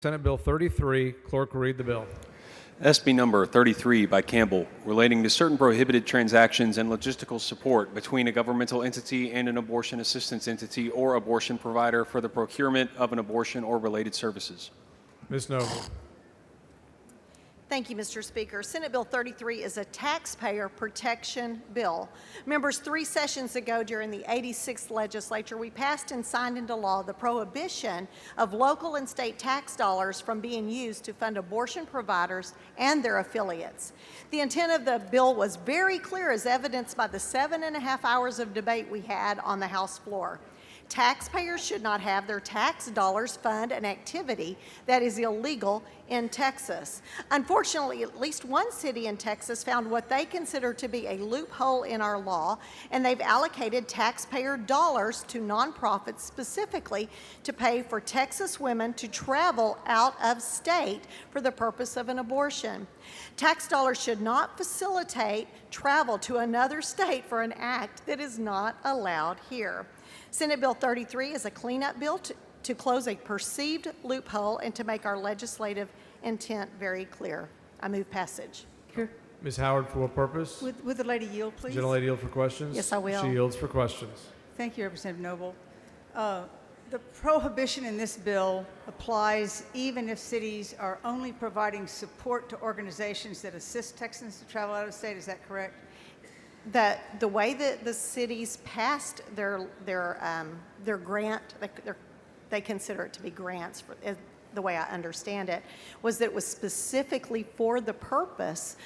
Senate Bill 33. Clerk will read the bill. SB number 33 by Campbell, relating to certain prohibited transactions and logistical support between a governmental entity and an abortion assistance entity or abortion provider for the procurement of an abortion or related services. Ms. Noble. Thank you, Mr. Speaker. Senate Bill 33 is a taxpayer protection bill. Members, 3 sessions ago during the 86th legislature, we passed and signed into law the prohibition of local and state tax dollars from being used to fund abortion providers and their affiliates. The intent of the bill was very clear, as evidenced by the 7.5 hours of debate we had on the House floor. Taxpayers should not have their tax dollars fund an activity that is illegal in Texas. Unfortunately, at least one city in Texas found what they consider to be a loophole in our law, and they've allocated taxpayer dollars to nonprofits specifically to pay for Texas women to travel out of state for the purpose of an abortion. Tax dollars should not facilitate travel to another state for an act that is not allowed here. Senate Bill 33 is a cleanup bill to close a perceived loophole and to make our legislative intent very clear. I move passage. Ms. Howard, for what purpose? Would the lady yield, please? Gentlelady yield for questions? Yes, I will. She yields for questions. Thank you, Representative Noble. The prohibition in this bill applies even if cities are only providing support to organizations that assist Texans to travel out of state. Is that correct? The way that the cities passed their grant, they consider it to be grants, the way I understand it, was that it was specifically for the purpose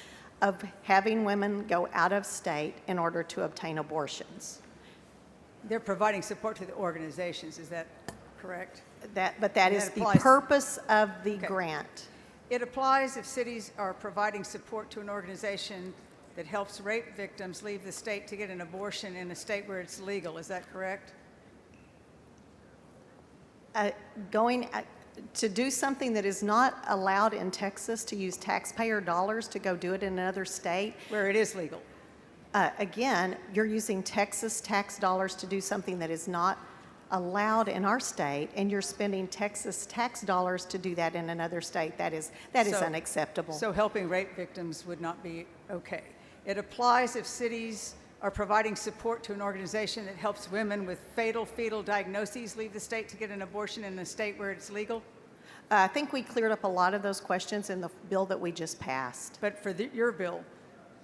of having women go out of state in order to obtain abortions. They're providing support to the organizations. Is that correct? But that is the applies- purpose of the grant. It applies if cities are providing support to an organization that helps rape victims leave the state to get an abortion in a state where it's legal. Is that correct? To do something that is not allowed in Texas, to use taxpayer dollars to go do it in another state, Where it is legal. again, you're using Texas tax dollars to do something that is not allowed in our state, and you're spending Texas tax dollars to do that in another state. That is unacceptable. So helping rape victims would not be okay. It applies if cities are providing support to an organization that helps women with fatal fetal diagnoses leave the state to get an abortion in a state where it's legal. I think we cleared up a lot of those questions in the bill that we just passed. But for your bill,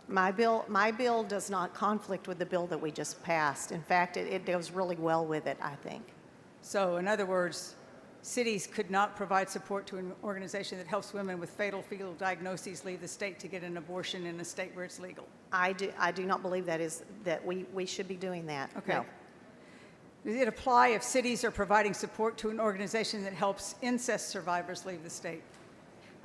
My bill does not conflict with the bill that we just passed. In fact, it goes really well with it, I think. so in other words, cities could not provide support to an organization that helps women with fatal fetal diagnoses leave the state to get an abortion in a state where it's legal. I do not believe that we should be doing that. Okay. No. Does it apply if cities are providing support to an organization that helps incest survivors leave the state?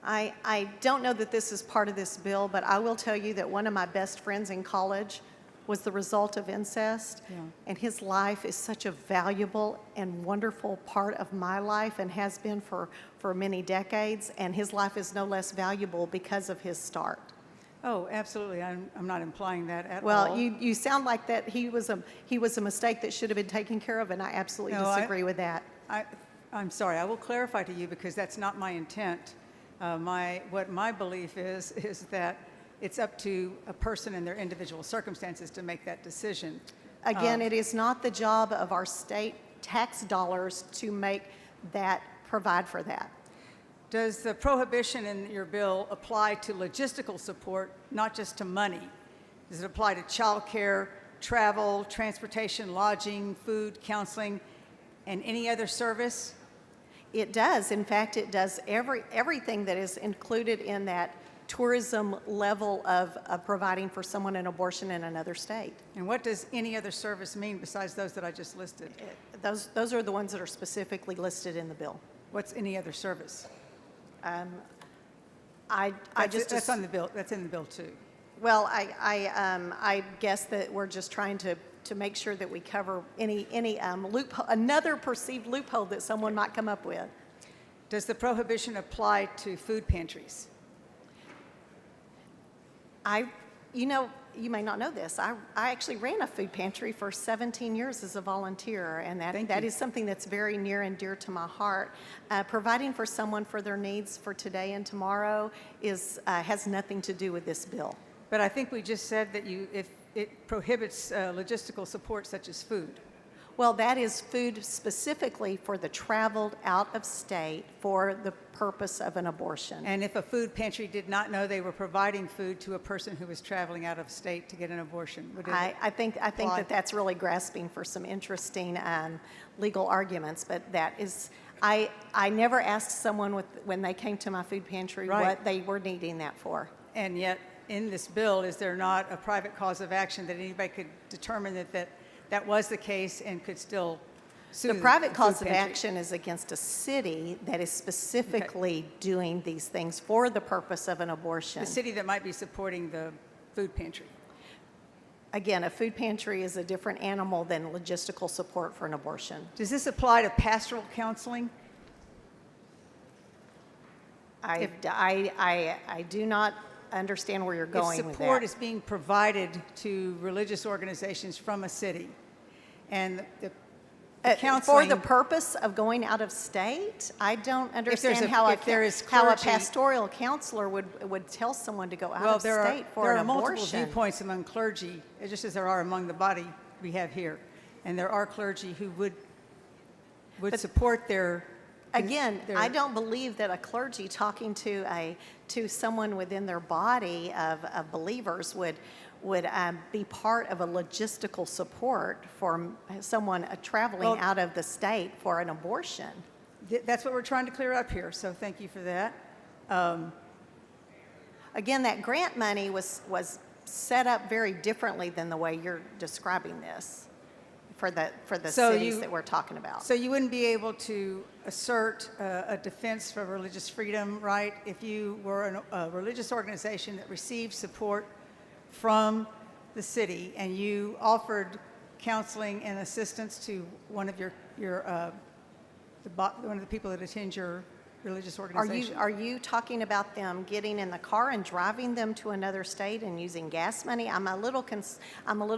I don't know that this is part of this bill, but I will tell you that one of my best friends in college was the result of incest, and his life is such a valuable and wonderful part of my life and has been for many decades, and his life is no less valuable because of his start. Oh, absolutely. I'm not implying that at all. Well, you sound like that he was a mistake that should have been taken care of, and I absolutely disagree with that. I'm sorry. I will clarify to you because that's not my intent. What my belief is that it's up to a person in their individual circumstances to make that decision. Again, it is not the job of our state tax dollars to provide for that. Does the prohibition in your bill apply to logistical support, not just to money? Does it apply to child care, travel, transportation, lodging, food, counseling, and any other service? It does. In fact, it does everything that is included in that tourism level of providing for someone an abortion in another state. And what does any other service mean besides those that I just listed? Those are the ones that are specifically listed in the bill. What's any other service? That's on the bill. That's in the bill too. Well, I guess that we're just trying to make sure that we cover any loophole, another perceived loophole that someone might come up with. Does the prohibition apply to food pantries? you may not know this. I actually ran a food pantry for 17 years as a volunteer, and that is something that's very near and dear to my heart. Providing for someone for their needs for today and tomorrow has nothing to do with this bill. But I think we just said that if it prohibits logistical support such as food. Well, that is food specifically for the traveled out of state for the purpose of an abortion. And if a food pantry did not know they were providing food to a person who was traveling out of state to get an abortion, would it I think apply? that's really grasping for some interesting legal arguments, but that is, I never asked someone when they came to my food pantry Right. what they were needing that for. And yet, in this bill, is there not a private cause of action that anybody could determine that was the case and could still sue The private food cause of pantry? action is against a city that is specifically doing these things for the purpose of an abortion. The city that might be supporting the food pantry. Again, a food pantry is a different animal than logistical support for an abortion. Does this apply to pastoral counseling? I do not understand where you're going If with support that. is being provided to religious organizations from a city, and the For counseling... the purpose of going out of state, I don't understand if there is how a clergy- pastoral counselor would tell someone to go out Well, of there state for are an multiple abortion. viewpoints among clergy, just as there are among the body we have here. And there are clergy who would support their... Again, their- I don't believe that a clergy talking to someone within their body of believers would be part of a logistical support for someone traveling Well- out of the state for an abortion. That's what we're trying to clear up here, so thank you for that. Again, that grant money was set up very differently than the way you're describing this for the So cities you- that we're talking about. So you wouldn't be able to assert a defense for religious freedom, right, if you were a religious organization that received support from the city and you offered counseling and assistance to one of one of the people that attend your religious organization? Are you talking about them getting in the car and driving them to another state and using gas money? I'm a little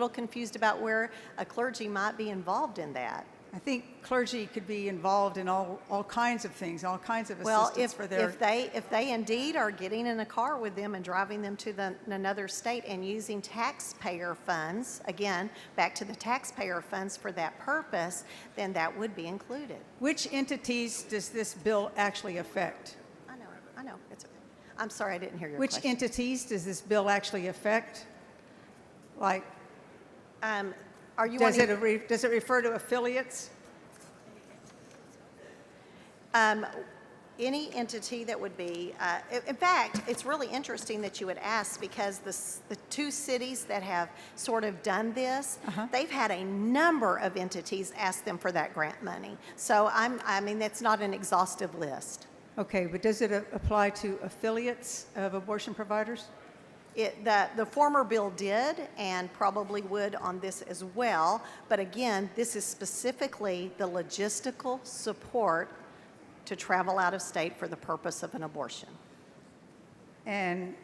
confused about where a clergy might be involved in that. I think clergy could be involved in all kinds of things, all kinds of Well, assistance for their... if they indeed are getting in a car with them and driving them to another state and using taxpayer funds, again, back to the taxpayer funds for that purpose, then that would be included. Which entities does this bill actually affect? I know, it's okay. I'm sorry, I didn't hear your Which question. entities does this bill actually affect? Like, Are you does wanting, it refer to affiliates? any entity that would be, in fact, it's really interesting that you would ask because the two cities that have sort of done this, they've had a number of entities ask them for that grant money. So I mean, that's not an exhaustive list. Okay, but does it apply to affiliates of abortion providers? The former bill did and probably would on this as well, but again, this is specifically the logistical support to travel out of state for the purpose of an abortion. And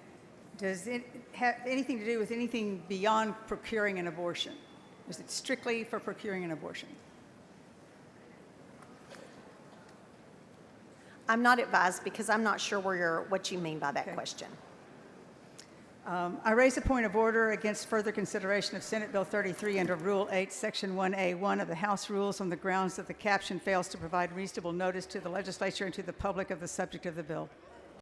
does it have anything to do with anything beyond procuring an abortion? Is it strictly for procuring an abortion? I'm not advised because I'm not sure what you mean by that Okay. question. I raise a point of order against further consideration of Senate Bill 33 under Rule 8, Section 1A1 of the House Rules on the grounds that the caption fails to provide reasonable notice to the legislature and to the public of the subject of the bill.